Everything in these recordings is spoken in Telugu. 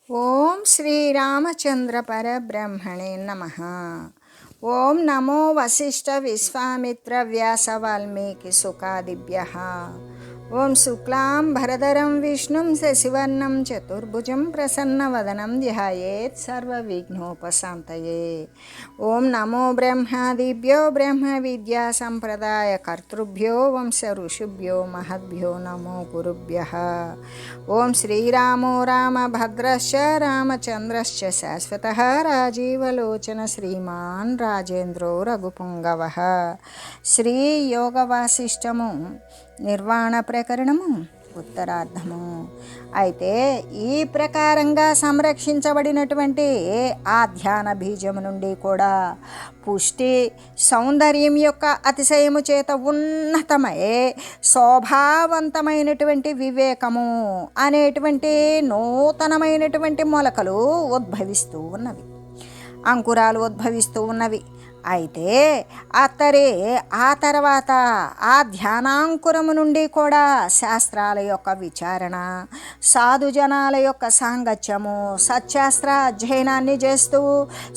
ఓం శ్రీరామచంద్ర పరబ్రహ్మణే నమః. ఓం నమో వశిష్ఠ విశ్వామిత్ర వ్యాస వాల్మీకి సుఖాదిభ్యః. ఓం శుక్లాం భరధరం విష్ణుం శశివర్ణం చతుర్భుజం ప్రసన్నవదనం ధ్యాయేత్ సర్వవిఘ్నోపశాంతయే. ఓం నమో బ్రహ్మాదిభ్యో బ్రహ్మ విద్యా సంప్రదాయ కర్తృభ్యో వంశ ఋషిభ్యో మహద్భ్యో నమో గురుభ్యః. ఓం శ్రీరామో రామభద్రశ్చ రామచంద్రశ్చ శాశ్వతః రాజీవలోచన శ్రీమాన్ రాజేంద్రో రఘుపుంగవః. శ్రీ యోగవాసిష్టము నిర్వాణ ప్రకరణము ఉత్తరార్ధము. అయితే ఈ ప్రకారంగా సంరక్షించబడినటువంటి ఆ ధ్యాన బీజము నుండి కూడా పుష్టి సౌందర్యం యొక్క అతిశయము చేత ఉన్నతమై శోభావంతమైనటువంటి వివేకము అనేటువంటి నూతనమైనటువంటి మొలకలు ఉద్భవిస్తూ ఉన్నవి, అంకురాలు ఉద్భవిస్తూ ఉన్నవి. అయితే ఆ తర్వాత ఆ ధ్యానాంకురము నుండి కూడా శాస్త్రాల యొక్క విచారణ, సాధుజనాల యొక్క సాంగత్యము, సత్శాస్త్ర అధ్యయనాన్ని చేస్తూ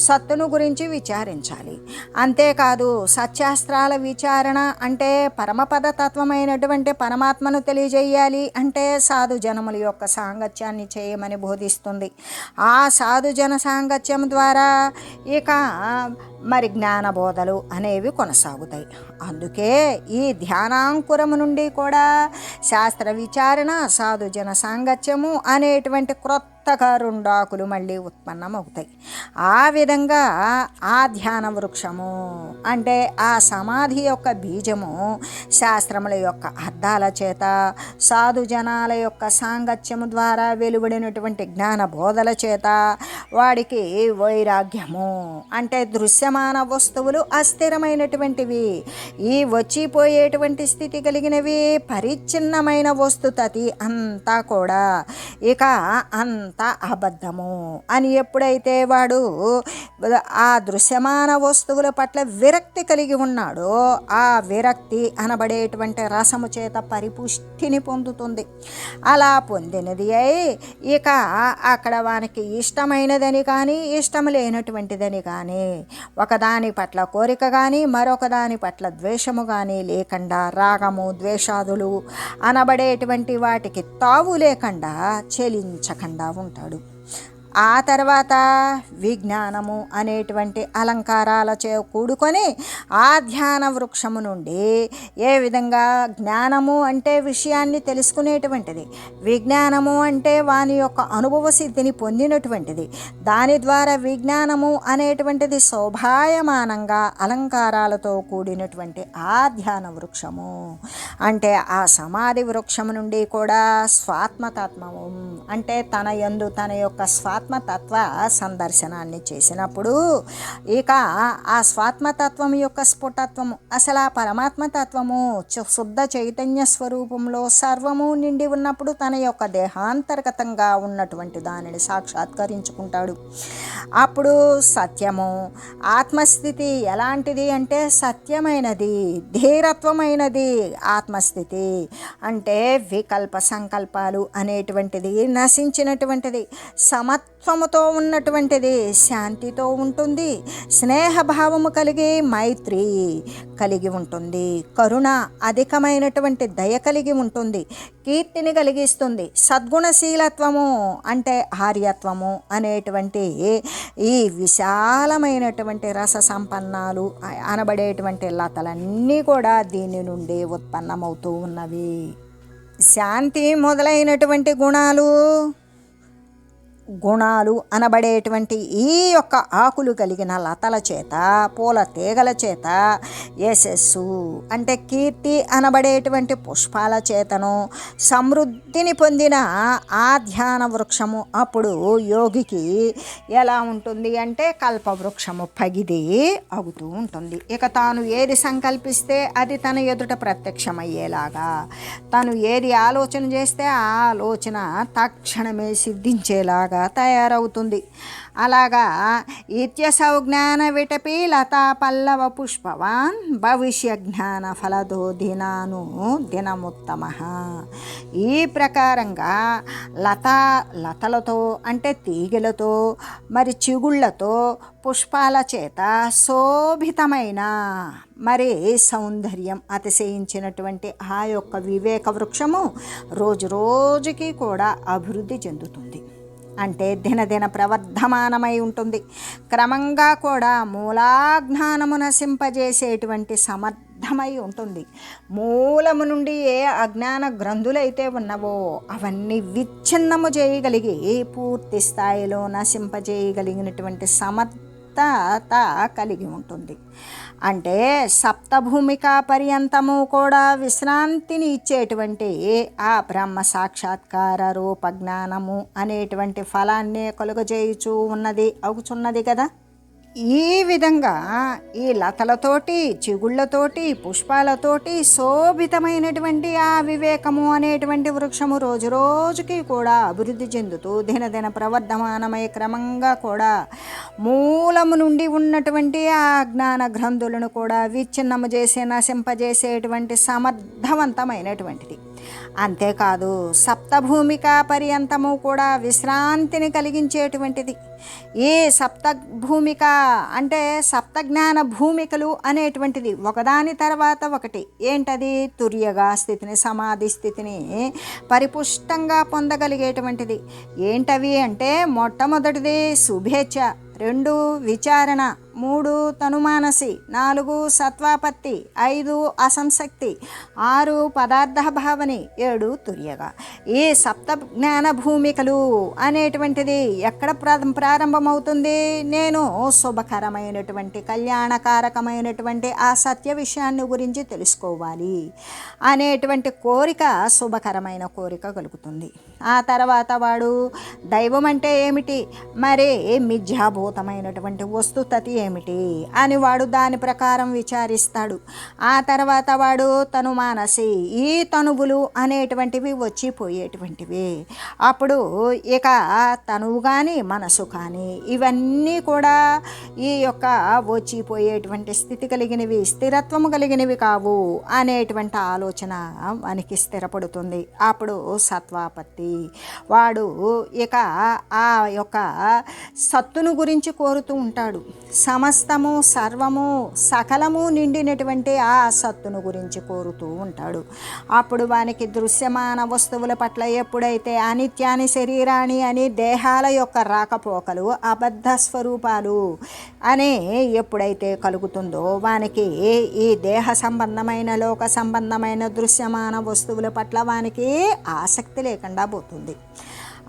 సత్తును గురించి విచారించాలి. అంతేకాదు సత్శాస్త్రాల విచారణ అంటే పరమపద తత్వమైనటువంటి పరమాత్మను తెలియజేయాలి అంటే సాధుజనముల యొక్క సాంగత్యాన్ని చేయమని బోధిస్తుంది. ఆ సాధుజన సాంగత్యం ద్వారా ఇక మరి జ్ఞానబోధలు అనేవి కొనసాగుతాయి. అందుకే ఈ ధ్యానాంకురము నుండి కూడా శాస్త్ర విచారణ, సాధుజన సాంగత్యము అనేటువంటి కొత్తగా రెండాకులు మళ్ళీ ఉత్పన్నమవుతాయి. ఆ విధంగా ఆ ధ్యాన వృక్షము అంటే ఆ సమాధి యొక్క బీజము శాస్త్రముల యొక్క అర్థాల చేత, సాధుజనాల యొక్క సాంగత్యము ద్వారా వెలువడినటువంటి జ్ఞాన బోధల చేత వాడికి వైరాగ్యము అంటే దృశ్యమాన వస్తువులు అస్థిరమైనటువంటివి, ఈ వచ్చిపోయేటువంటి స్థితి కలిగినవి పరిచ్ఛిన్నమైన వస్తుతతి అంతా కూడా ఇక అంతా అబద్ధము అని ఎప్పుడైతే వాడు ఆ దృశ్యమాన వస్తువుల పట్ల విరక్తి కలిగి ఉన్నాడో ఆ విరక్తి అనబడేటువంటి రసము చేత పరిపుష్టిని పొందుతుంది. అలా పొందినది అయి ఇక అక్కడ వానికి ఇష్టమైనదని కానీ ఇష్టం లేనటువంటిదని కానీ, ఒకదాని పట్ల కోరిక కానీ మరొక దాని పట్ల ద్వేషము కానీ లేకుండా, రాగము ద్వేషాదులు అనబడేటువంటి వాటికి తావు లేకుండా చెలించకుండా ఉంటాడు. ఆ తర్వాత విజ్ఞానము అనేటువంటి అలంకారాలచే కూడుకొని ఆ ధ్యాన వృక్షము నుండి ఏ విధంగా జ్ఞానము అంటే విషయాన్ని తెలుసుకునేటువంటిది, విజ్ఞానము అంటే వాని యొక్క అనుభవ సిద్ధిని పొందినటువంటిది, దాని ద్వారా విజ్ఞానము అనేటువంటిది శోభాయమానంగా అలంకారాలతో కూడినటువంటి ఆ ధ్యాన వృక్షము అంటే ఆ సమాధి వృక్షము నుండి కూడా స్వాత్మతత్వము అంటే తన యందు తన యొక్క స్వాత్మతత్వ సందర్శనాన్ని చేసినప్పుడు ఇక ఆ స్వాత్మతత్వం యొక్క స్ఫుటత్వము, అసలు ఆ పరమాత్మతత్వము శుద్ధ చైతన్య స్వరూపంలో సర్వము నిండి ఉన్నప్పుడు తన యొక్క దేహాంతర్గతంగా ఉన్నటువంటి దానిని సాక్షాత్కరించుకుంటాడు. అప్పుడు సత్యము ఆత్మస్థితి ఎలాంటిది అంటే సత్యమైనది, ధీరత్వమైనది. ఆత్మస్థితి అంటే వికల్ప సంకల్పాలు అనేటువంటిది నశించినటువంటిది, సమత్వముతో ఉన్నటువంటిది, శాంతితో ఉంటుంది, స్నేహభావము కలిగి మైత్రి కలిగి ఉంటుంది, కరుణ అధికమైనటువంటి దయ కలిగి ఉంటుంది, కీర్తిని కలిగిస్తుంది. సద్గుణశీలత్వము అంటే ఆర్యత్వము అనేటువంటి ఈ విశాలమైనటువంటి రస సంపన్నాలు అనబడేటువంటి లతలన్నీ కూడా దీని నుండి ఉత్పన్నమవుతూ ఉన్నవి. శాంతి మొదలైనటువంటి గుణాలు అనబడేటువంటి ఈ యొక్క ఆకులు కలిగిన లతల చేత, పూల తీగల చేత, యశస్సు అంటే కీర్తి అనబడేటువంటి పుష్పాల చేతను సమృద్ధిని పొందిన ఆ ధ్యాన వృక్షము అప్పుడు యోగికి ఎలా ఉంటుంది అంటే కల్పవృక్షము పగిది అగుతూ ఉంటుంది. ఇక తాను ఏది సంకల్పిస్తే అది తన ఎదుట ప్రత్యక్షమయ్యేలాగా, తను ఏది ఆలోచన చేస్తే ఆ ఆలోచన తక్షణమే సిద్ధించేలాగా తయారవుతుంది. అలాగా ఇత్యసౌ జ్ఞాన విటపి లతా పల్లవ పుష్పవాన్ భవిష్య జ్ఞాన ఫలదో దినాను దినముత్తమ. ఈ ప్రకారంగా లతలతో అంటే తీగలతో మరి చిగుళ్లతో పుష్పాల చేత శోభితమైన మరి సౌందర్యం అతిశయించినటువంటి ఆ యొక్క వివేక వృక్షము రోజు రోజుకి కూడా అభివృద్ధి చెందుతుంది. అంటే దినదిన ప్రవర్ధమానమై ఉంటుంది. క్రమంగా కూడా మూలాజ్ఞానము నశింపజేసేటువంటి సమర్థమై ఉంటుంది. మూలము నుండి ఏ అజ్ఞాన గ్రంథులైతే ఉన్నవో అవన్నీ విచ్ఛిన్నము చేయగలిగి పూర్తి స్థాయిలో నశింపజేయగలిగినటువంటి సమర్థత కలిగి ఉంటుంది. అంటే సప్తభూమికా పర్యంతము కూడా విశ్రాంతిని ఇచ్చేటువంటి ఆ బ్రహ్మ సాక్షాత్కార రూపజ్ఞానము అనేటువంటి ఫలాన్నే కలుగజేయుచూ అవుచున్నది కదా. ఈ విధంగా ఈ లతలతోటి చిగుళ్లతోటి పుష్పాలతోటి శోభితమైనటువంటి ఆ వివేకము అనేటువంటి వృక్షము రోజు రోజుకి కూడా అభివృద్ధి చెందుతూ దినదిన ప్రవర్ధమానమై క్రమంగా కూడా మూలము నుండి ఉన్నటువంటి ఆ జ్ఞాన గ్రంథులను కూడా విచ్ఛిన్నము చేసే నశింపజేసేటువంటి సమర్థవంతమైనటువంటిది. అంతేకాదు సప్తభూమికా పర్యంతము కూడా విశ్రాంతిని కలిగించేటువంటిది. ఈ సప్తభూమిక అంటే సప్తజ్ఞాన భూమికలు అనేటువంటిది ఒకదాని తర్వాత ఒకటి ఏంటది? తుర్యగా స్థితిని, సమాధి స్థితిని పరిపుష్టంగా పొందగలిగేటువంటిది. ఏంటవి అంటే మొట్టమొదటిది శుభేచ్ఛ, 2 విచారణ, 3 తనుమానసి, 4 సత్వాపత్తి, 5 అసంశక్తి, 6 పదార్థ భావని, 7 తుర్యగా. ఈ సప్త జ్ఞాన భూమికలు అనేటువంటిది ఎక్కడ ప్రారంభమవుతుంది? నేను శుభకరమైనటువంటి కళ్యాణకారకమైనటువంటి ఆ సత్య విషయాన్ని గురించి తెలుసుకోవాలి అనేటువంటి కోరిక, శుభకరమైన కోరిక కలుగుతుంది. ఆ తర్వాత వాడు దైవం అంటే ఏమిటి, మరి మిథ్యాభూతమైనటువంటి వస్తుతతి ఏమిటి అని వాడు దాని ప్రకారం విచారిస్తాడు. ఆ తర్వాత వాడు తను మానసి, ఈ తనువులు అనేటువంటివి వచ్చిపోయేటువంటివి. అప్పుడు ఇక తనువు కానీ మనసు కానీ ఇవన్నీ కూడా ఈ యొక్క వచ్చిపోయేటువంటి స్థితి కలిగినవి, స్థిరత్వము కలిగినవి కావు అనేటువంటి ఆలోచన మనకి స్థిరపడుతుంది. అప్పుడు సత్వాపత్తి, వాడు ఇక ఆ యొక్క సత్తును గురించి కోరుతూ ఉంటాడు. సమస్తము సర్వము సకలము నిండినటువంటి ఆ సత్తును గురించి కోరుతూ ఉంటాడు. అప్పుడు వానికి దృశ్యమాన వస్తువుల పట్ల ఎప్పుడైతే అనిత్యాని, శరీరాన్ని అని దేహాల యొక్క రాకపోకలు, అబద్ధ స్వరూపాలు అనే ఎప్పుడైతే కలుగుతుందో వానికి ఈ దేహ సంబంధమైన, లోక సంబంధమైన దృశ్యమాన వస్తువుల పట్ల వానికి ఆసక్తి లేకుండా పోతుంది.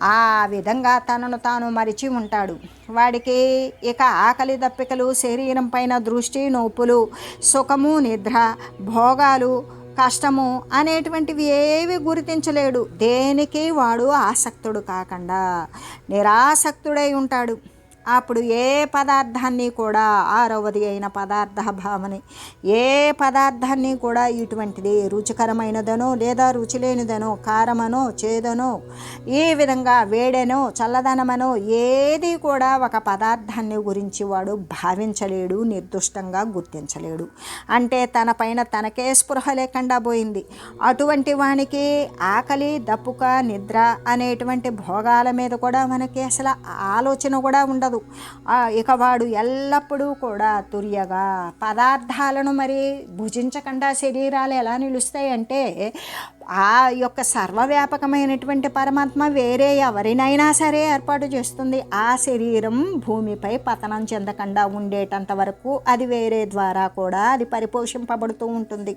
ఆ విధంగా తనను తాను మరిచి ఉంటాడు. వాడికి ఇక ఆకలి దప్పికలు, శరీరం పైన దృష్టి, నొప్పులు, సుఖము, నిద్ర, భోగాలు, కష్టము అనేటువంటివి ఏవి గుర్తించలేడు. దేనికి వాడు ఆసక్తుడు కాకుండా నిరాసక్తుడై ఉంటాడు. అప్పుడు ఏ పదార్థాన్ని కూడా, 6వది అయిన పదార్థ భావని, ఏ పదార్థాన్ని కూడా ఇటువంటిది రుచికరమైనదనో లేదా రుచి లేనిదనో, కారమనో చేదనో, ఈ విధంగా వేడనో చల్లదనమనో ఏది కూడా ఒక పదార్థాన్ని గురించి వాడు భావించలేడు, నిర్దుష్టంగా గుర్తించలేడు. అంటే తన పైన తనకే స్పృహ లేకుండా పోయింది. అటువంటి వానికి ఆకలి, దప్పుక, నిద్ర అనేటువంటి భోగాల మీద కూడా మనకి అసలు ఆలోచన కూడా ఉండదు. ఇక వాడు ఎల్లప్పుడూ కూడా తుర్యగా పదార్థాలను మరి భుజించకుండా శరీరాలు ఎలా నిలుస్తాయంటే ఆ యొక్క సర్వవ్యాపకమైనటువంటి పరమాత్మ వేరే ఎవరినైనా సరే ఏర్పాటు చేస్తుంది. ఆ శరీరం భూమిపై పతనం చెందకుండా ఉండేటంత వరకు అది వేరే ద్వారా కూడా అది పరిపోషింపబడుతూ ఉంటుంది.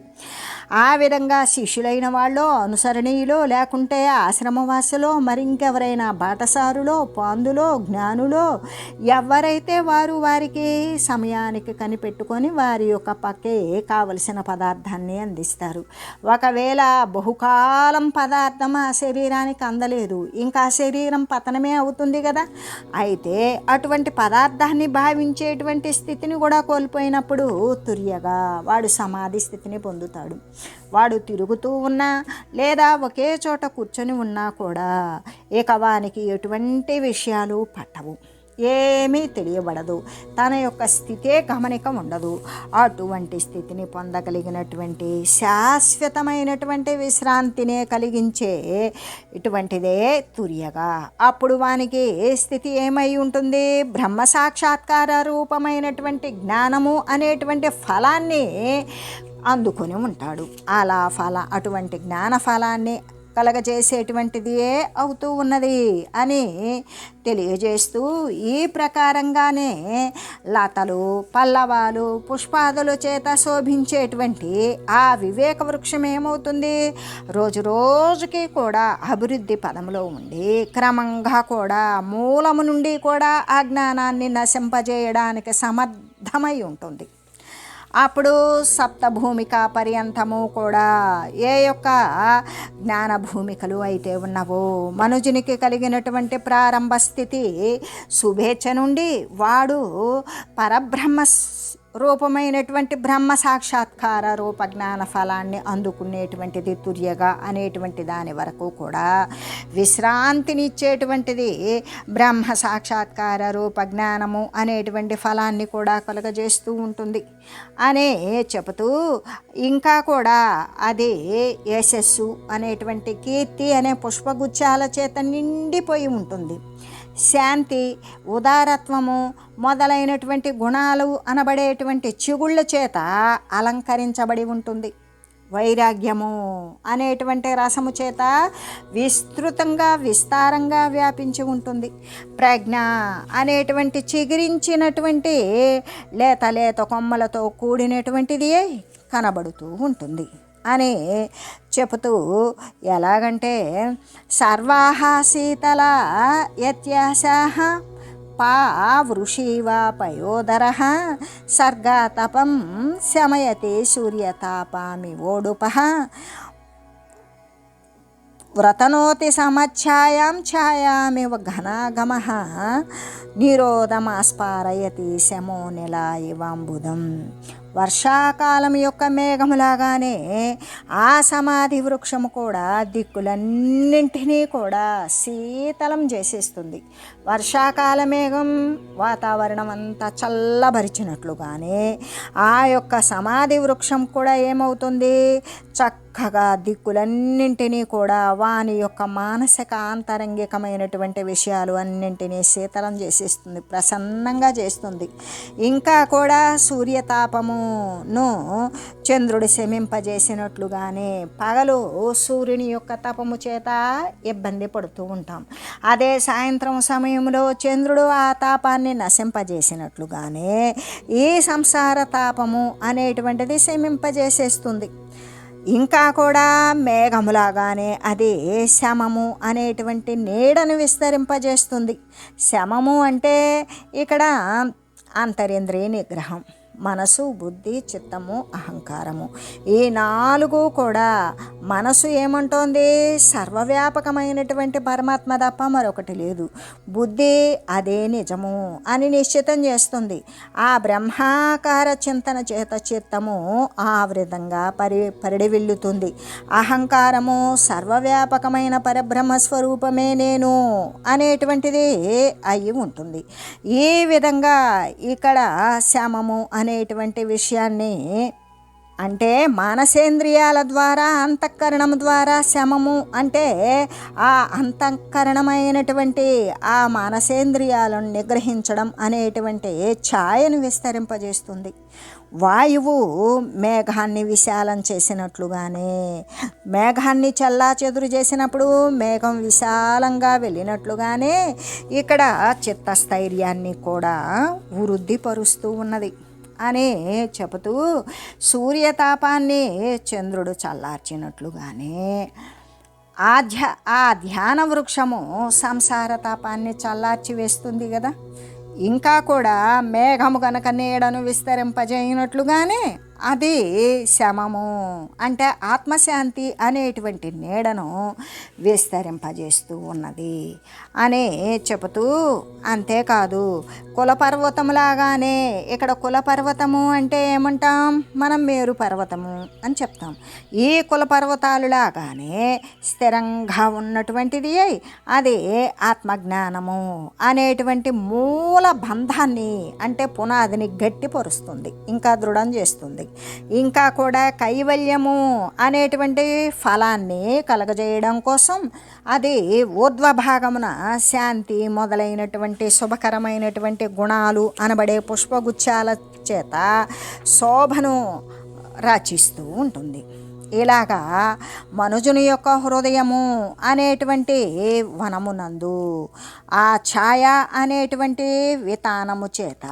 ఆ విధంగా శిష్యులైన వాళ్ళు, అనుసరణీయులో, లేకుంటే ఆశ్రమవాసులో, మరి ఇంకెవరైనా బాటసారులో, పాందులో, జ్ఞానులో ఎవరైతే వారికి సమయానికి కనిపెట్టుకొని వారి యొక్క పక్కే కావలసిన పదార్థాన్ని అందిస్తారు. ఒకవేళ బహుకాలం బహుకాలం పదార్థం ఆ శరీరానికి అందలేదు, ఇంకా శరీరం పతనమే అవుతుంది కదా. అయితే అటువంటి పదార్థాన్ని భావించేటువంటి స్థితిని కూడా కోల్పోయినప్పుడు తుర్యగా వాడు సమాధి స్థితిని పొందుతాడు. వాడు తిరుగుతూ ఉన్నా లేదా ఒకే చోట కూర్చొని ఉన్నా కూడా ఇక వానికి ఎటువంటి విషయాలు పట్టవు, ఏమీ తెలియబడదు, తన యొక్క స్థితే గమనిక ఉండదు. అటువంటి స్థితిని పొందగలిగినటువంటి శాశ్వతమైనటువంటి విశ్రాంతినే కలిగించే ఇటువంటిదే తుర్యగా. అప్పుడు వానికి స్థితి ఏమై ఉంటుంది? బ్రహ్మ సాక్షాత్కార రూపమైనటువంటి జ్ఞానము అనేటువంటి ఫలాన్ని అందుకొని ఉంటాడు. అటువంటి జ్ఞాన ఫలాన్ని కలగజేసేటువంటిదియే అవుతూ ఉన్నది అని తెలియజేస్తూ, ఈ ప్రకారంగానే లతలు, పల్లవాలు, పుష్పాదుల చేత శోభించేటువంటి ఆ వివేక వృక్షం ఏమవుతుంది? రోజు రోజుకి కూడా అభివృద్ధి పదంలో ఉండి క్రమంగా కూడా మూలము నుండి కూడా ఆ జ్ఞానాన్ని నశింపజేయడానికి సమర్థమై ఉంటుంది. అప్పుడు సప్తభూమిక పర్యంతము కూడా ఏ యొక్క జ్ఞాన భూమికలు అయితే ఉన్నవో మనుజునికి కలిగినటువంటి ప్రారంభ స్థితి శుభేచ్ఛ నుండి వాడు పరబ్రహ్మ రూపమైనటువంటి బ్రహ్మ సాక్షాత్కార రూప జ్ఞాన ఫలాన్ని అందుకునేటువంటిది తుర్యగా అనేటువంటి దాని వరకు కూడా విశ్రాంతినిచ్చేటువంటిది బ్రహ్మ సాక్షాత్కార రూప జ్ఞానము అనేటువంటి ఫలాన్ని కూడా కలుగజేస్తూ ఉంటుంది అనే చెబుతూ, ఇంకా కూడా అది యశస్సు అనేటువంటి కీర్తి అనే పుష్పగుచ్చాల చేత నిండిపోయి ఉంటుంది. శాంతి, ఉదారత్వము మొదలైనటువంటి గుణాలు అనబడేటువంటి చిగుళ్ళ చేత అలంకరించబడి ఉంటుంది. వైరాగ్యము అనేటువంటి రసము చేత విస్తృతంగా విస్తారంగా వ్యాపించి ఉంటుంది. ప్రజ్ఞ అనేటువంటి చిగురించినటువంటి లేత లేత కొమ్మలతో కూడినటువంటిది కనబడుతూ ఉంటుంది అని చెబుతూ, ఎలాగంటే సర్వాహ శీతల యత్యాశాః పా వృషీవా పయోదరః సర్గాతపం శమయతే సూర్యతాపామి ఓడుపః వ్రతనోతి సమఛాయాం ఛాయామివ ఘనాగమః నిరోధమాస్పారయతి శమో నిలాయివాంబుదం. వర్షాకాలం యొక్క మేఘములాగానే ఆ సమాధి వృక్షము కూడా దిక్కులన్నింటినీ కూడా శీతలం చేసేస్తుంది. వర్షాకాల మేఘం వాతావరణం అంతా చల్లబరిచినట్లుగానే ఆ యొక్క సమాధి వృక్షం కూడా ఏమవుతుంది? చక్కగా దిక్కులన్నింటినీ కూడా వాని యొక్క మానసిక ఆంతరంగికమైనటువంటి విషయాలు అన్నింటినీ శీతలం చేసేస్తుంది, ప్రసన్నంగా చేస్తుంది. ఇంకా కూడా సూర్యతాపమును చంద్రుడి శమింపజేసినట్లుగానే పగలు సూర్యుని యొక్క తపము చేత ఇబ్బంది పడుతూ ఉంటాం. అదే సాయంత్రం సమయంలో చంద్రుడు ఆ తాపాన్ని నశింపజేసినట్లుగానే ఈ సంసార తాపము అనేటువంటిది శమింపజేసేస్తుంది. ఇంకా కూడా మేఘములాగానే అది శమము అనేటువంటి నీడను విస్తరింపజేస్తుంది. శమము అంటే ఇక్కడ అంతరింద్రియ నిగ్రహం, మనసు, బుద్ధి, చిత్తము, అహంకారము. ఈ నాలుగు కూడా మనసు ఏమంటోంది? సర్వవ్యాపకమైనటువంటి పరమాత్మ తప్ప మరొకటి లేదు. బుద్ధి అదే నిజము అని నిశ్చితం చేస్తుంది. ఆ బ్రహ్మాకార చింతన చేత చిత్తము ఆ విధంగా పరిడివిల్లుతుంది. అహంకారము సర్వవ్యాపకమైన పరబ్రహ్మ స్వరూపమే నేను అనేటువంటిది అయి ఉంటుంది. ఈ విధంగా ఇక్కడ శమము అనేటువంటి విషయాన్ని అంటే మానసేంద్రియాల ద్వారా అంతఃకరణం ద్వారా శమము అంటే ఆ అంతఃకరణమైనటువంటి ఆ మానసేంద్రియాలను నిగ్రహించడం అనేటువంటి ఛాయను విస్తరింపజేస్తుంది. వాయువు మేఘాన్ని విశాలం చేసినట్లుగానే మేఘాన్ని చల్లా చెదురు చేసినప్పుడు మేఘం విశాలంగా వెళ్ళినట్లుగానే ఇక్కడ చిత్తస్థైర్యాన్ని కూడా వృద్ధిపరుస్తూ ఉన్నది అని చెబుతూ, సూర్యతాపాన్ని చంద్రుడు చల్లార్చినట్లుగానే ఆ ధ్యాన వృక్షము సంసార తాపాన్ని చల్లార్చి వేస్తుంది కదా. ఇంకా కూడా మేఘము కనుక నీడను విస్తరింపజేయనట్లుగానే అది శమము అంటే ఆత్మశాంతి అనేటువంటి నీడను విస్తరింపజేస్తూ ఉన్నది అని చెబుతూ, అంతేకాదు కులపర్వతములాగానే, ఇక్కడ కులపర్వతము అంటే ఏమంటాం మనం, మేరు పర్వతము అని చెప్తాం. ఈ కులపర్వతాలులాగానే స్థిరంగా ఉన్నటువంటిది అది ఆత్మజ్ఞానము అనేటువంటి మూల బంధాన్ని అంటే పునాదిని గట్టిపరుస్తుంది, ఇంకా దృఢం చేస్తుంది. ఇంకా కూడా కైవల్యము అనేటువంటి ఫలాన్ని కలగజేయడం కోసం అది ఊర్ధ్వభాగమున శాంతి మొదలైనటువంటి శుభకరమైనటువంటి గుణాలు అనబడే పుష్పగుచ్చాల చేత శోభను రచిస్తూ ఉంటుంది. ఇలాగా మనుజుని యొక్క హృదయము అనేటువంటి వనమునందు ఆ ఛాయ అనేటువంటి వితానము చేత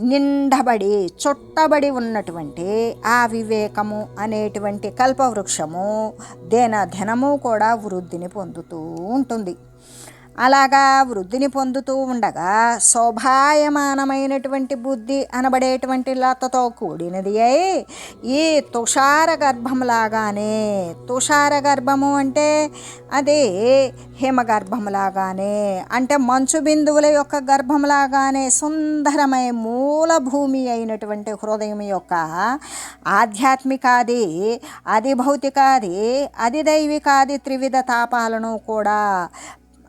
నిండబడి చుట్టబడి ఉన్నటువంటి ఆ వివేకము అనేటువంటి కల్పవృక్షము దినదినము కూడా వృద్ధిని పొందుతూ ఉంటుంది. అలాగా వృద్ధిని పొందుతూ ఉండగా శోభాయమానమైనటువంటి బుద్ధి అనబడేటువంటి లతతో కూడినది అయి ఈ తుషార గర్భంలాగానే, తుషార గర్భము అంటే అది హిమగర్భంలాగానే, అంటే మంచు బిందువుల యొక్క గర్భంలాగానే సుందరమై మూలభూమి అయినటువంటి హృదయం యొక్క ఆధ్యాత్మికాది, అది భౌతికాది, అది దైవికాది త్రివిధ తాపాలను కూడా,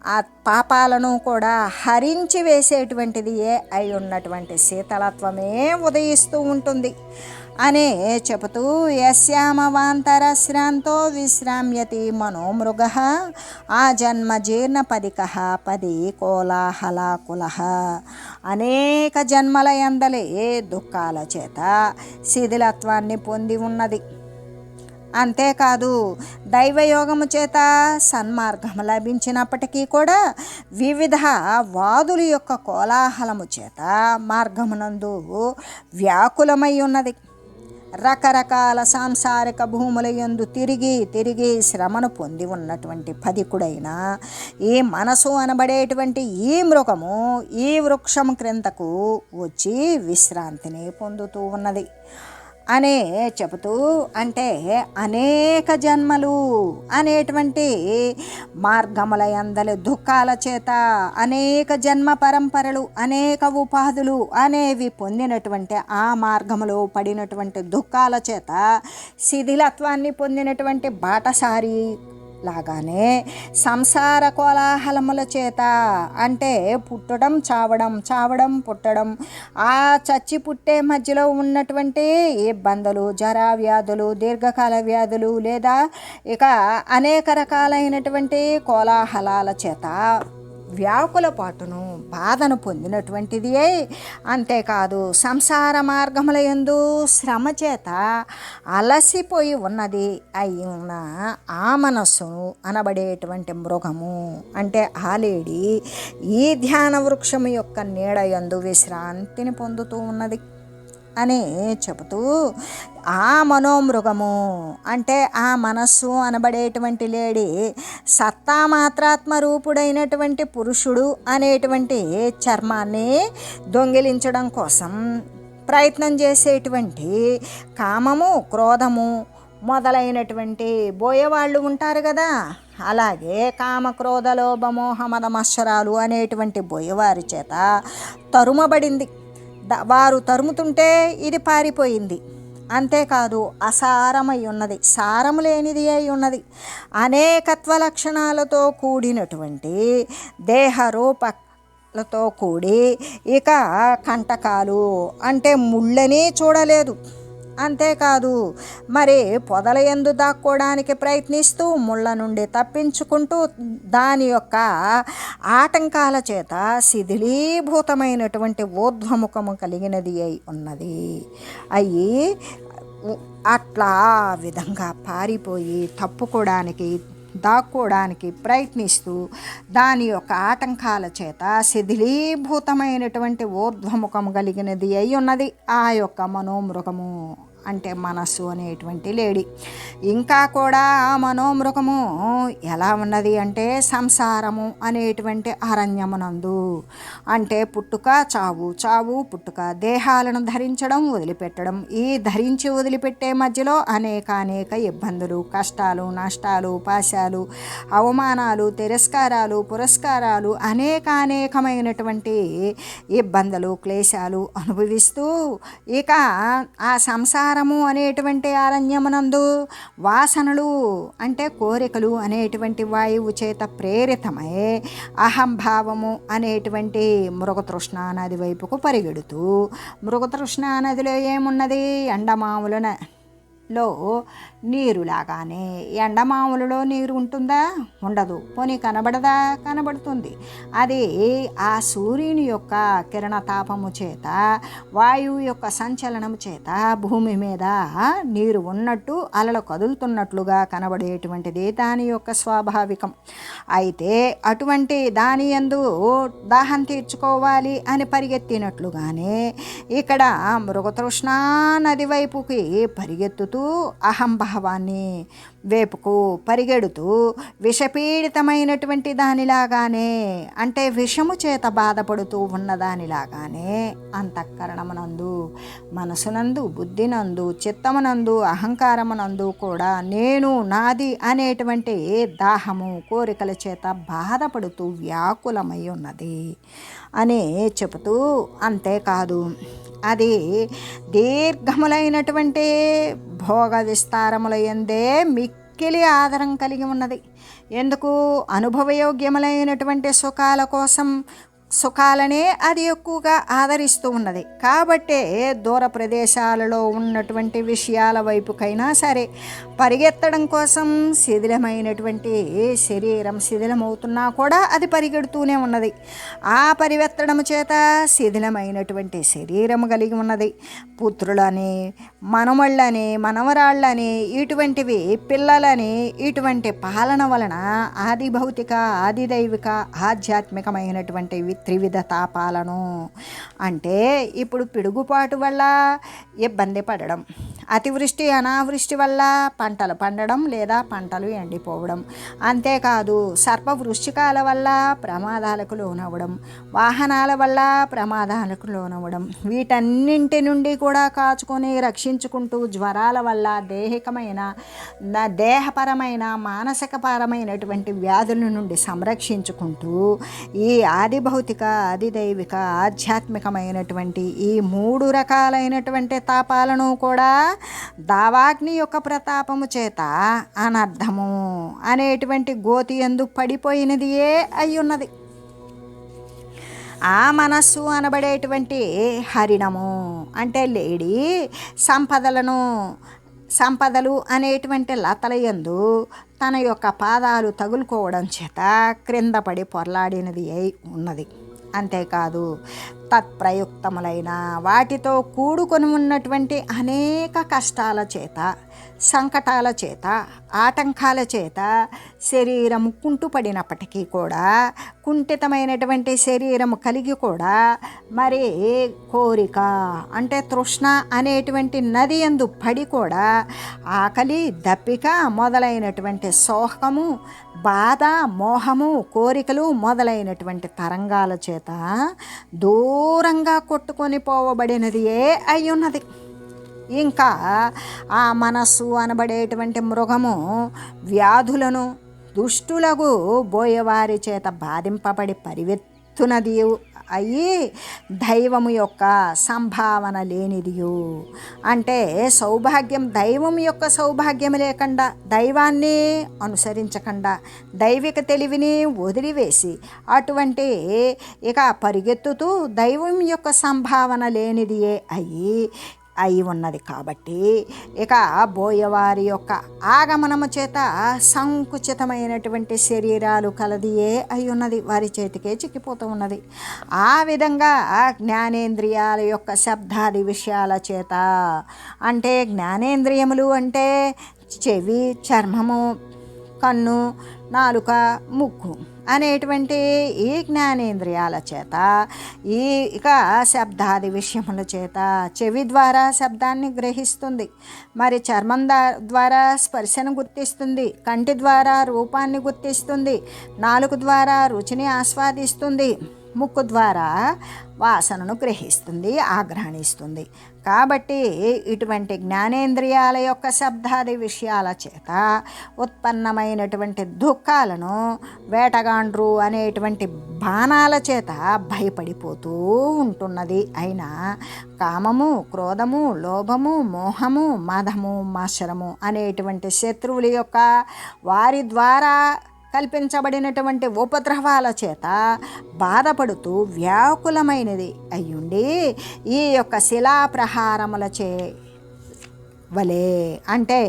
ఆ పాపాలను కూడా హరించి వేసేటువంటిది అయి ఉన్నటువంటి శీతలత్వమే ఉదయిస్తూ ఉంటుంది అనే చెబుతూ, యస్యామవాంతరశ్రాంతో విశ్రామ్యతి మనోమృగ ఆ జన్మ జీర్ణపదిక పది కోలాహలాకుల. అనేక జన్మల యందలే దుఃఖాల చేత శిథిలత్వాన్ని పొంది ఉన్నది. అంతేకాదు దైవయోగము చేత సన్మార్గము లభించినప్పటికీ కూడా వివిధ వాదుల యొక్క కోలాహలము చేత మార్గమునందు వ్యాకులమై ఉన్నది. రకరకాల సాంసారిక భూముల యందు తిరిగి తిరిగి శ్రమను పొంది ఉన్నటువంటి పదికుడైన ఈ మనసు అనబడేటువంటి ఈ మృగము ఈ వృక్షం క్రిందకు వచ్చి విశ్రాంతిని పొందుతూ ఉన్నది అనే చెబుతూ, అంటే అనేక జన్మలు అనేటువంటి మార్గముల యందలి దుఃఖాల చేత అనేక జన్మ పరంపరలు, అనేక ఉపాధులు అనేవి పొందినటువంటి ఆ మార్గములో పడినటువంటి దుఃఖాల చేత శిథిలత్వాన్ని పొందినటువంటి బాటసారి లాగానే సంసార కోలాహలముల చేత, అంటే పుట్టడం చావడం, చావడం పుట్టడం, ఆ చచ్చి పుట్టే మధ్యలో ఉన్నటువంటి ఇబ్బందులు, జరా వ్యాధులు, దీర్ఘకాల వ్యాధులు, లేదా ఇక అనేక రకాలైనటువంటి కోలాహలాల చేత వ్యాకుల పాటును బాధను పొందినటువంటిది. అంతేకాదు సంసార మార్గముల యందు శ్రమ చేత అలసిపోయి ఉన్నది అయిన ఆ మనస్సు అనబడేటువంటి మృగము అంటే ఆలేడి ఈ ధ్యాన వృక్షము యొక్క నీడ యందు విశ్రాంతిని పొందుతూ ఉన్నది అని చెబుతూ, ఆ మనోమృగము అంటే ఆ మనస్సు అనబడేటువంటి లేడి సత్తామాత్రాత్మ రూపుడైనటువంటి పురుషుడు అనేటువంటి చర్మాన్ని దొంగిలించడం కోసం ప్రయత్నం చేసేటువంటి కామము, క్రోధము మొదలైనటువంటి బోయేవాళ్ళు ఉంటారు కదా, అలాగే కామ, క్రోధ, లోభ, మోహ, మద, మత్సరాలు అనేటువంటి బోయేవారి చేత తరుమబడింది. వారు తరుముతుంటే ఇది పారిపోయింది. అంతేకాదు అసారమై ఉన్నది, సారము లేనిది అయి ఉన్నది. అనేకత్వ లక్షణాలతో కూడినటువంటి దేహరూపలతో కూడి ఇక కంటకాలు అంటే ముళ్ళని చూడలేదు. అంతేకాదు మరి పొదల యందు దాక్కోవడానికి ప్రయత్నిస్తూ ముళ్ళ నుండి తప్పించుకుంటూ దాని యొక్క ఆటంకాల చేత శిథిలీభూతమైనటువంటి ఊర్ధ్వముఖము కలిగినది అయి ఉన్నది. అయ్యి అట్లా విధంగా పారిపోయి తప్పుకోవడానికి, దాక్కోవడానికి ప్రయత్నిస్తూ దాని యొక్క ఆటంకాల చేత శిథిలీభూతమైనటువంటి ఊర్ధ్వముఖము కలిగినది అయి ఉన్నది ఆ యొక్క మనోమృగము అంటే మనస్సు అనేటువంటి లేడి. ఇంకా కూడా ఆ మనోమృగము ఎలా ఉన్నది అంటే సంసారము అనేటువంటి అరణ్యమునందు, అంటే పుట్టుక చావు, చావు పుట్టుక, దేహాలను ధరించడం వదిలిపెట్టడం, ఈ ధరించి వదిలిపెట్టే మధ్యలో అనేక ఇబ్బందులు, కష్టాలు, నష్టాలు, పాశాలు, అవమానాలు, తిరస్కారాలు, పురస్కారాలు, అనేకమైనటువంటి ఇబ్బందులు, క్లేశాలు అనుభవిస్తూ ఇక ఆ సంసారము అనేటువంటి అరణ్యమునందు వాసనలు అంటే కోరికలు అనేటువంటి వాయువు చేత ప్రేరితమై అహంభావము అనేటువంటి మృగతృష్ణ నది వైపుకు పరిగెడుతూ, మృగతృష్ణ నదిలో ఏమున్నది, ఎండమావులలో నీరులాగానే. ఎండమావులలో నీరు ఉంటుందా, ఉండదు. పోనీ కనబడదా, కనబడుతుంది. అది ఆ సూర్యుని యొక్క కిరణతాపము చేత, వాయువు యొక్క సంచలనము చేత భూమి మీద నీరు ఉన్నట్టు, అలలు కదులుతున్నట్లుగా కనబడేటువంటిది దాని యొక్క స్వాభావికం. అయితే అటువంటి దాని యందు దాహం తీర్చుకోవాలి అని పరిగెత్తినట్లుగానే ఇక్కడ మృగతృష్ణా నది వైపుకి పరిగెత్తుతూ అహంభావాన్ని వేపుకు పరిగెడుతూ విషపీడితమైనటువంటి దానిలాగానే, అంటే విషము చేత బాధపడుతూ ఉన్నదానిలాగానే అంతఃకరణమునందు, మనసునందు, బుద్ధినందు, చిత్తమునందు, అహంకారమునందు కూడా నేను, నాది అనేటువంటి దాహము, కోరికల చేత బాధపడుతూ వ్యాకులమై ఉన్నది అని చెబుతూ, అంతేకాదు అది దీర్ఘములైనటువంటి భోగ విస్తారముల యందే మిక్కిలి ఆదరం కలిగి ఉన్నది. ఎందుకు, అనుభవయోగ్యములైనటువంటి సుఖాల కోసం సుఖాలనే అది ఎక్కువగా ఆదరిస్తూ ఉన్నది. కాబట్టే దూర ప్రదేశాలలో ఉన్నటువంటి విషయాల వైపుకైనా సరే పరిగెత్తడం కోసం శిథిలమైనటువంటి శరీరం శిథిలమవుతున్నా కూడా అది పరిగెడుతూనే ఉన్నది. ఆ పరిగెత్తడం చేత శిథిలమైనటువంటి శరీరం కలిగి ఉన్నది. పుత్రులని, మనమళ్ళని, మనవరాళ్ళని, ఇటువంటివి పిల్లలని, ఇటువంటి పాలన వలన ఆది భౌతిక, ఆది దైవిక, ఆధ్యాత్మికమైనటువంటివి త్రివిధ తాపాలను, అంటే ఇప్పుడు పిడుగుపాటు వల్ల ఇబ్బంది పడడం, అతివృష్టి అనావృష్టి వల్ల పంటలు పండడం లేదా పంటలు ఎండిపోవడం, అంతేకాదు సర్పవృశ్చికాల వల్ల ప్రమాదాలకు లోనవ్వడం, వాహనాల వల్ల ప్రమాదాలకు లోనవ్వడం, వీటన్నింటి నుండి కూడా కాచుకొని రక్షించుకుంటూ జ్వరాల వల్ల దేహపరమైన మానసికపరమైనటువంటి వ్యాధుల నుండి సంరక్షించుకుంటూ ఈ ఆది భౌతిక, ఆది దైవిక, ఆధ్యాత్మికమైనటువంటి ఈ 3 రకాలైనటువంటి తాపాలను కూడా దావాగ్ని యొక్క ప్రతాపము చేత అనర్థము అనేటువంటి గోతి యందు పడిపోయినదియే అయ్యున్నది. ఆ మనస్సు అనబడేటువంటి హరిణము అంటే లేడి సంపదలు అనేటువంటి లతలయందు తన యొక్క పాదాలు తగులుకోవడం చేత క్రింద పడి పొరలాడినది అయి ఉన్నది. అంతేకాదు తత్ప్రయుక్తములైన వాటితో కూడుకొని ఉన్నటువంటి అనేక కష్టాల చేత, సంకటాల చేత, ఆటంకాల చేత శరీరము కుంటుపడినప్పటికీ కూడా, కుంఠితమైనటువంటి శరీరము కలిగి కూడా మరి కోరిక అంటే తృష్ణ అనేటువంటి నది యందు పడి కూడా ఆకలి, దప్పిక మొదలైనటువంటి శోకము, బాధ, మోహము, కోరికలు మొదలైనటువంటి తరంగాల చేత దూరంగా కొట్టుకొని పోవబడినది అయ్యున్నది. ఇంకా ఆ మనస్సు అనబడేటువంటి మృగము వ్యాధులను దుష్టులకు బోయేవారి చేత బాధింపబడి పరివెత్తునది అయ్యి దైవము యొక్క సంభావన లేనిదియు, అంటే సౌభాగ్యం, దైవం యొక్క సౌభాగ్యం లేకుండా, దైవాన్ని అనుసరించకుండా, దైవిక తెలివిని వదిలివేసి అటువంటి ఇక పరిగెత్తుతూ దైవం యొక్క సంభావన లేనిదియే అయి ఉన్నది. కాబట్టి ఇక బోయవారి యొక్క ఆగమనము చేత సంకుచితమైనటువంటి శరీరాలు కలదియే అయి ఉన్నది, వారి చేతికే చిక్కిపోతూ ఉన్నది. ఆ విధంగా జ్ఞానేంద్రియాల యొక్క శబ్దాది విషయాల చేత, అంటే జ్ఞానేంద్రియములు అంటే చెవి, చర్మము, కన్ను, నాలుక, ముక్కు అనేటువంటి ఈ జ్ఞానేంద్రియాల చేత ఇక శబ్దాది విషయముల చేత చెవి ద్వారా శబ్దాన్ని గ్రహిస్తుంది, మరి చర్మం ద్వారా స్పర్శను గుర్తిస్తుంది, కంటి ద్వారా రూపాన్ని గుర్తిస్తుంది, నాలుక ద్వారా రుచిని ఆస్వాదిస్తుంది, ముక్కు ద్వారా వాసనను గ్రహిస్తుంది, ఆగ్రహణిస్తుంది. కాబట్టి ఇటువంటి జ్ఞానేంద్రియాల యొక్క శబ్దాది విషయాల చేత ఉత్పన్నమైనటువంటి దుఃఖాలను వేటగాండ్రు అనేటువంటి బాణాల చేత భయపడిపోతూ ఉంటున్నది. అయినా కామము, క్రోధము, లోభము, మోహము, మదము, మత్సరము అనేటువంటి శత్రువుల యొక్క వారి ద్వారా కల్పించబడినటువంటి ఉపద్రవాల చేత బాధపడుతూ వ్యాకులమైనది అయ్యుండి ఈ యొక్క శిలాప్రహారములచే వలే, అంటే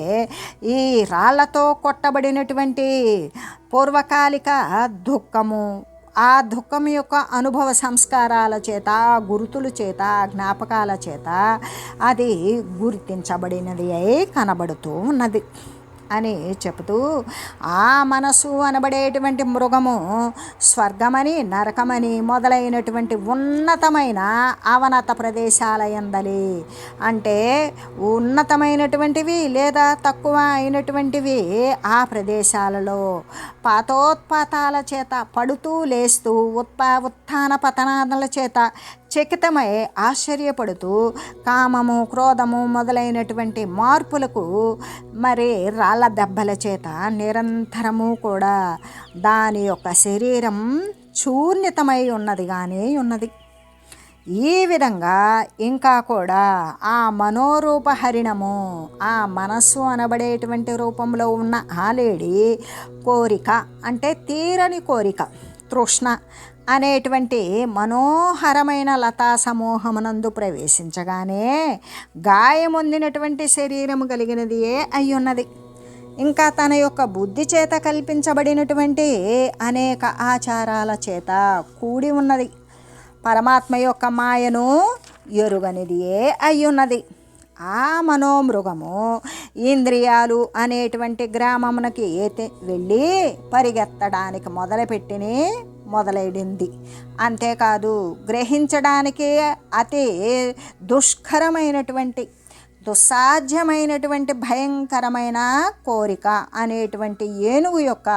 ఈ రాళ్లతో కొట్టబడినటువంటి పూర్వకాలిక దుఃఖము, ఆ దుఃఖం యొక్క అనుభవ సంస్కారాల చేత, గుర్తుల చేత, జ్ఞాపకాల చేత అది గుర్తించబడినది అయి కనబడుతూ ఉన్నది అని చెబుతూ, ఆ మనసు అనబడేటువంటి మృగము స్వర్గమని, నరకమని మొదలైనటువంటి ఉన్నతమైన అవనత ప్రదేశాల యందలి, అంటే ఉన్నతమైనటువంటివి లేదా తక్కువ అయినటువంటివి ఆ ప్రదేశాలలో పాతోత్పాతాల చేత పడుతూ లేస్తూ ఉత్థాన పతనాల చేత చకితమై ఆశ్చర్యపడుతూ కామము, క్రోధము మొదలైనటువంటి మార్పులకు మరి రాళ్ళ దెబ్బల చేత నిరంతరము కూడా దాని యొక్క శరీరం చూర్ణితమై ఉన్నది. ఈ విధంగా ఇంకా కూడా ఆ మనోరూపహరిణము, ఆ మనస్సు అనబడేటువంటి రూపంలో ఉన్న ఆలేడి కోరిక, అంటే తీరని కోరిక, తృష్ణ అనేటువంటి మనోహరమైన లతా సమూహమునందు ప్రవేశించగానే గాయమొందినటువంటి శరీరము కలిగినదియే అయ్యున్నది. ఇంకా తన యొక్క బుద్ధి చేత కల్పించబడినటువంటి అనేక ఆచారాల చేత కూడి ఉన్నది. పరమాత్మ యొక్క మాయను ఎరుగనిదియే అయ్యున్నది. ఆ మనోమృగము ఇంద్రియాలు అనేటువంటి గ్రామమునకి వెళ్ళి పరిగెత్తడానికి మొదలైంది. అంతేకాదు గ్రహించడానికి అతి దుష్కరమైనటువంటి, దుస్సాధ్యమైనటువంటి భయంకరమైన కోరిక అనేటువంటి ఏనుగు యొక్క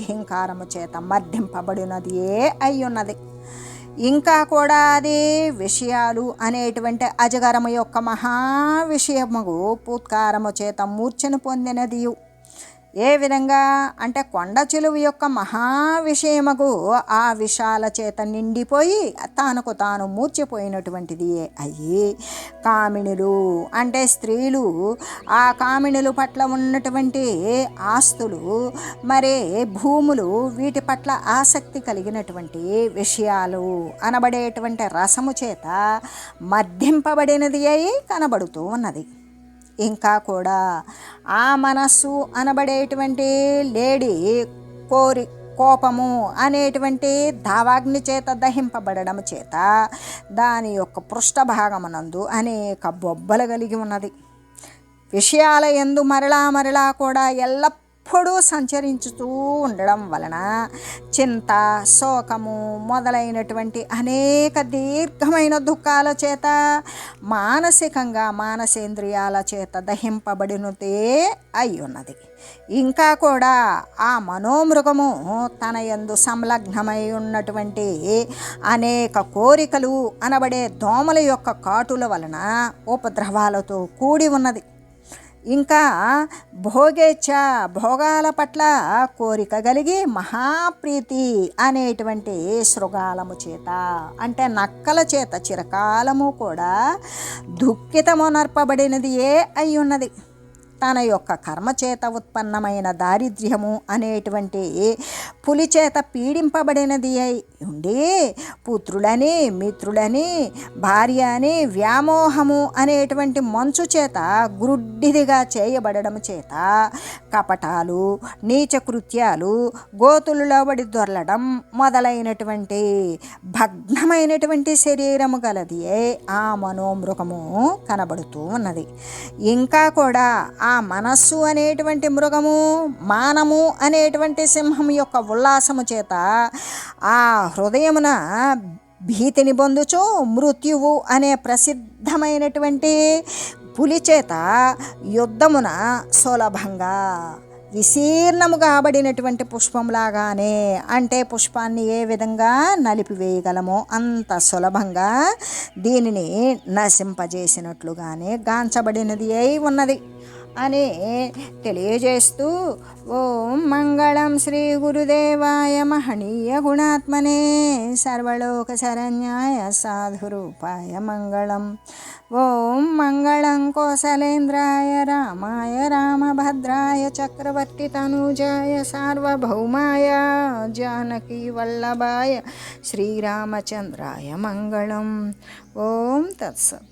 ఘీంకారము చేత మర్దింపబడినదియే అయ్యున్నది. ఇంకా కూడా అది విషయాలు అనేటువంటి అజగరము యొక్క మహావిషయముగు పూత్కారము చేత మూర్ఛను పొందినది. ఏ విధంగా అంటే కొండ చిలువ యొక్క మహావిషయముగు ఆ విషాల చేత నిండిపోయి తానుకు తాను మూర్చిపోయినటువంటిది అయ్యి కామిణులు, అంటే స్త్రీలు, ఆ కామిణుల పట్ల ఉన్నటువంటి ఆస్తులు, మరి భూములు, వీటి పట్ల ఆసక్తి కలిగినటువంటి విషయాలు అనబడేటువంటి రసము చేత మర్దింపబడినది అయి కనబడుతూ ఉన్నది. ఇంకా కూడా ఆ మనస్సు అనబడేటువంటి లేడి కోపము అనేటువంటి దావాగ్ని చేత దహింపబడడం చేత దాని యొక్క పృష్ఠభాగమునందు అనేక బొబ్బలు కలిగి ఉన్నది. విషయాల యందు మరలా కూడా ఎల్లప్పుడూ సంచరించుతూ ఉండడం వలన చింత, శోకము మొదలైనటువంటి అనేక దీర్ఘమైన దుఃఖాల చేత మానసికంగా మానసేంద్రియాల చేత దహింపబడినదే అయి ఉన్నది. ఇంకా కూడా ఆ మనోమృగము తన యందు సంలగ్నమై ఉన్నటువంటి అనేక కోరికలు అనబడే దోమల యొక్క కాటుల వలన ఉపద్రవాలతో కూడి ఉన్నది. ఇంకా భోగేచ్ఛ, భోగాల పట్ల కోరిక కలిగి మహాప్రీతి అనేటువంటి శృగాలము చేత, అంటే నక్కల చేత చిరకాలము కూడా దుఃఖితమునర్పబడినది అయి ఉన్నది. తన యొక్క కర్మచేత ఉత్పన్నమైన దారిద్ర్యము అనేటువంటి పులి చేత పీడింపబడినది అయి ఉండి పుత్రులని, మిత్రులని, భార్య అని వ్యామోహము అనేటువంటి మంచు చేత గ్రుడ్డిదిగా చేయబడడం చేత కపటాలు, నీచకృత్యాలు, గోతులలో పడి దొరలడం మొదలైనటువంటి భగ్నమైనటువంటి శరీరము గలది ఆ మనోమృగము కనబడుతూ ఉన్నది. ఇంకా కూడా ఆ మనస్సు అనేటువంటి మృగము, మానము అనేటువంటి సింహం యొక్క ఉల్లాసము చేత ఆ హృదయమున భీతిని పొందుచు మృత్యువు అనే ప్రసిద్ధమైనటువంటి పులి చేత యుద్ధమున సులభంగా విశీర్ణము కాబడినటువంటి పుష్పంలాగానే, అంటే పుష్పాన్ని ఏ విధంగా నలిపివేయగలమో అంత సులభంగా దీనిని నశింపజేసినట్లుగానే గాంచబడినది అయి ఉన్నది అని తెలియజేస్తూ ఓం మంగళం శ్రీ గురుదేవాయ మహనీయ గుణాత్మనే సర్వలోక శరణ్యాయ సాధురూపాయ మంగళం. ఓం మంగళం కోసలేంద్రాయ రామాయ రామభద్రాయ చక్రవర్తి తనూజాయ సార్వభౌమాయ జానకీ వల్లభాయ శ్రీరామచంద్రాయ మంగళం. ఓం తత్సత్.